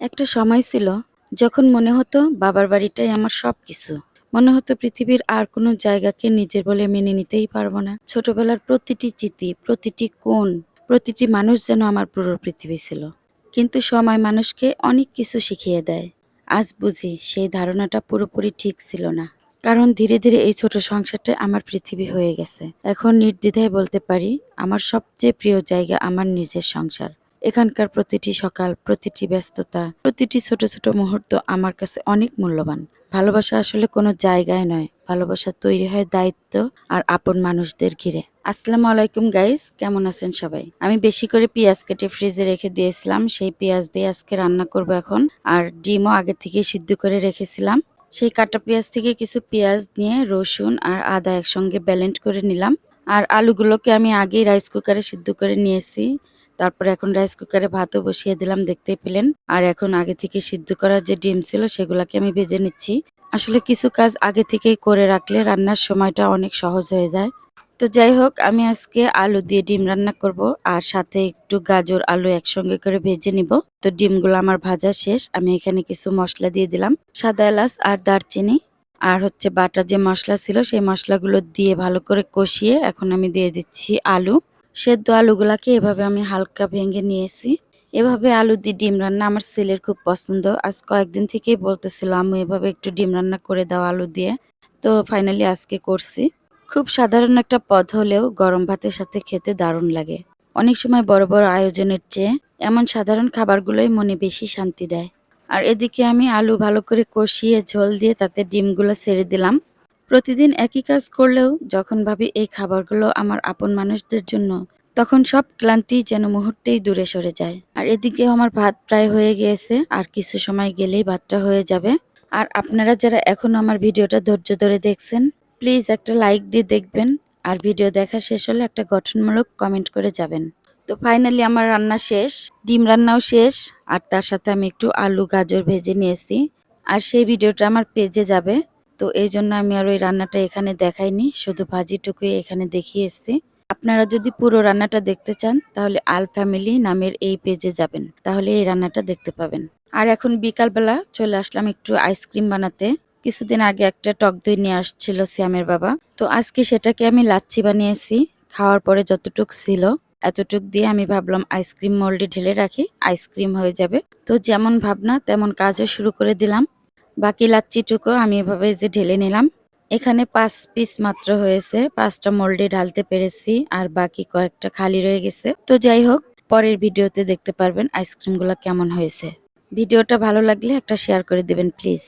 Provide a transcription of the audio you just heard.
একটা সময় ছিল যখন মনে হতো বাবার বাড়িটাই আমার সবকিছু। মনে হতো পৃথিবীর আর কোনো জায়গাকে নিজের বলে মেনে নিতেই পারবো না। ছোটবেলার প্রতিটি স্মৃতি, প্রতিটি কোণ, প্রতিটি মানুষ যেন আমার পুরো পৃথিবী ছিল। কিন্তু সময় মানুষকে অনেক কিছু শিখিয়ে দেয়। আজ বুঝি সেই ধারণাটা পুরোপুরি ঠিক ছিল না। কারণ ধীরে ধীরে এই ছোট সংসারটা আমার পৃথিবী হয়ে গেছে। এখন নির্দ্বিধায় বলতে পারি আমার সবচেয়ে প্রিয় জায়গা আমার নিজের সংসার। এখানকার প্রতিটি সকাল, প্রতিটি ব্যস্ততা, প্রতিটি ছোট ছোট মুহূর্ত আমার কাছে অনেক মূল্যবান। ভালোবাসা আসলে কোনো জায়গায় নয়, ভালোবাসা তৈরি হয় দায়িত্ব আর আপন মানুষদের ঘিরে। আসসালামু আলাইকুম গাইস, কেমন আছেন সবাই? আমি বেশি করে পেঁয়াজ কেটে ফ্রিজে রেখে দিয়েছিলাম, সেই পেঁয়াজ দিয়ে আজকে রান্না করব এখন। আর ডিমও আগে থেকে সিদ্ধ করে রেখেছিলাম। সেই কাটা পেঁয়াজ থেকে কিছু পেঁয়াজ নিয়ে রসুন আর আদা একসঙ্গে ব্লেন্ড করে নিলাম। আর আলুগুলোকে আমি আগেই রাইস কুকারে সিদ্ধ করে নিয়েছি। তারপরে এখন রাইস কুকারে ভাতও বসিয়ে দিলাম, দেখতেই পেলেন। আর এখন আগে থেকে সিদ্ধ করা যে ডিম ছিল সেগুলোকে আমি ভেজে নিচ্ছি। আসলে কিছু কাজ আগে থেকেই করে রাখলে রান্নার সময়টা অনেক সহজ হয়ে যায়। তো যাই হোক, আমি আজকে আলু দিয়ে ডিম রান্না করব আর সাথে একটু গাজর আলু একসঙ্গে করে ভেজে নিব। তো ডিমগুলো আমার ভাজা শেষ। আমি এখানে কিছু মশলা দিয়ে দিলাম, সাদা এলাচ আর দারচিনি আর হচ্ছে বাটা যে মশলা ছিল সেই মশলাগুলো দিয়ে ভালো করে কষিয়ে এখন আমি দিয়ে দিচ্ছি আলু। সেদ্ধ আলুগুলাকে এভাবে আমি হালকা ভেঙে নিয়েছি। এভাবে আলু দিয়ে ডিম রান্না আমার ছেলের খুব পছন্দ। আজ কয়েকদিন থেকেই বলতেছিল আম্মু এভাবে একটু ডিম রান্না করে দাও আলু দিয়ে। তো ফাইনালি আজকে করছি। খুব সাধারণ একটা পদ হলেও গরম ভাতের সাথে খেতে দারুণ লাগে। অনেক সময় বড় বড় আয়োজনের চেয়ে এমন সাধারণ খাবারগুলোই মনে বেশি শান্তি দেয়। আর এদিকে আমি আলু ভালো করে কষিয়ে ঝোল দিয়ে তাতে ডিমগুলো ছেড়ে দিলাম। প্রতিদিন একই কাজ করলেও যখন ভাবি এই খাবারগুলো আমার আপন মানুষদের জন্য, তখন সব ক্লান্তি যেন মুহূর্তেই দূরে সরে যায়। আর এদিকে আমার ভাত প্রায় হয়ে গিয়েছে, আর কিছু সময় গেলেই ভাতটা হয়ে যাবে। আর আপনারা যারা এখনো আমার ভিডিওটা ধৈর্য ধরে দেখছেন, প্লিজ একটা লাইক দিয়ে দেখবেন। আর ভিডিও দেখা শেষ হলে একটা গঠনমূলক কমেন্ট করে যাবেন। তো ফাইনালি আমার রান্না শেষ, ডিম রান্নাও শেষ। আর তার সাথে আমি একটু আলু গাজর ভেজে নিয়েছি। আর সেই ভিডিওটা আমার পেজে যাবে। তো এই জন্য আমি আর ওই রান্নাটা এখানে দেখাইনি, শুধু ভাজিটুকুই এখানে দেখিয়ে এসেছি। আপনারা যদি পুরো রান্নাটা দেখতে চান তাহলে আল ফ্যামিলি নামের এই পেজে যাবেন, তাহলে এই রান্নাটা দেখতে পাবেন। আর এখন বিকালবেলা চলে আসলাম একটু আইসক্রিম বানাতে। কিছুদিন আগে একটা টক দই নিয়ে আসছিল শ্যামের বাবা, তো আজকে সেটাকে আমি লাচ্ছি বানিয়েছি। খাওয়ার পরে যতটুক ছিল এতটুক দিয়ে আমি ভাবলাম আইসক্রিম মোল্ডে ঢেলে রাখি, আইসক্রিম হয়ে যাবে। তো যেমন ভাবনা তেমন কাজও শুরু করে দিলাম। বাকি লাচ্ছিটুকু আমি এভাবে যে ঢেলে নিলাম। এখানে 5 পিস মাত্র হয়েছে, 5টা মোল্ডে ঢালতে পেরেছি আর বাকি কয়েকটা খালি রয়ে গেছে। তো যাই হোক, পরের ভিডিওতে দেখতে পারবেন আইসক্রিমগুলো কেমন হয়েছে। ভিডিওটা ভালো লাগলে একটা শেয়ার করে দিবেন প্লিজ।